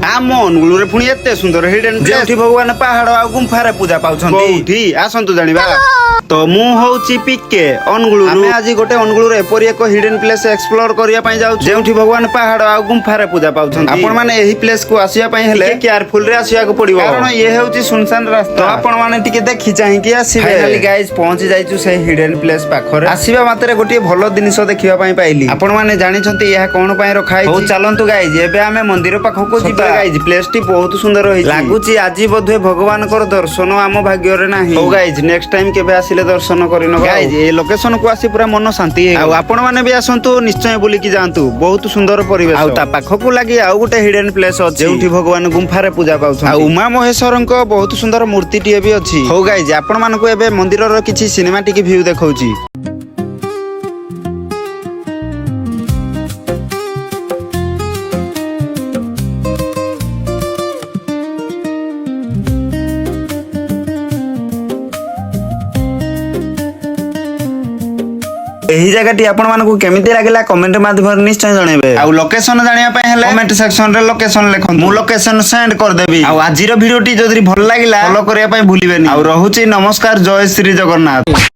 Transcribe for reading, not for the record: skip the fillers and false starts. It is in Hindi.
आम अनुगुल रे पुणी एते सुंदर हिडन जेठी भगवान पहाड़ आ गुंफारे पूजा पाउछन्ती कोठी आसंतु जानिबा तो मु होउची पिके अनुगुल आमे आज गोटे अनुगुल रे एपरि एक हिडन प्लेस एक्सप्लोर करिया पई जाउ जेठी भगवान पहाड़ आ गुंफारे पूजा पाउछन्ती आपण माने एही प्लेस को आसिया पई हेले केयरफुल रे आसिया को पड़िबो कारण ये होउची सुनसान रास्ता तो आपण माने टिके देखि चाहि कि आसीबे फाइनली गाइस पहुंच जाइछु से हिडन प्लेस पाखरे आसीबा मात्रे गोटे भलो जिनिस देखिबा पई पाइली आपण माने जानि छन्ती यहा कोन पई रखाई हो चलंतु गाइस एबे आमे मंदिर पाखो को जिबा गाइस प्लेस टी बहुत सुंदर होई लागुची आजी बधे भगवान कर दर्शन आम भाग्य रे नाही हो गाइस नेक्स्ट टाइम केबे आसिले दर्शन करिनो गाइस ए लोकेशन को आसी पूरा मन शांति आ आपण माने भी आसंतु निश्चय बुली की जानतु बहुत सुंदर परिवेश आ ता पाखो को लागि आ गोटे हिडन प्लेस अछि जेउठी भगवान गुंफा रे पूजा पाउछन आ उमा महेश्वरन को बहुत सुंदर मूर्ति टी भी अछि हो गाइस आपण मान को एबे मंदिर रो किछि सिनेमैटिक व्यू देखौची एही जगहटी आपण मानकु केमिति लागला कमेंट माध्यम निश्चय जणेबे आ लोकेशन जानिया पय हेले कमेंट सेक्शन रे लोकेशन लेखन मु लोकेशन सेंड कर देबी आ आजिर वीडियोटी जदि भल लागिला फॉलो करिया पय भूलिबेनी आ रहूची नमस्कार जय श्री जगन्नाथ।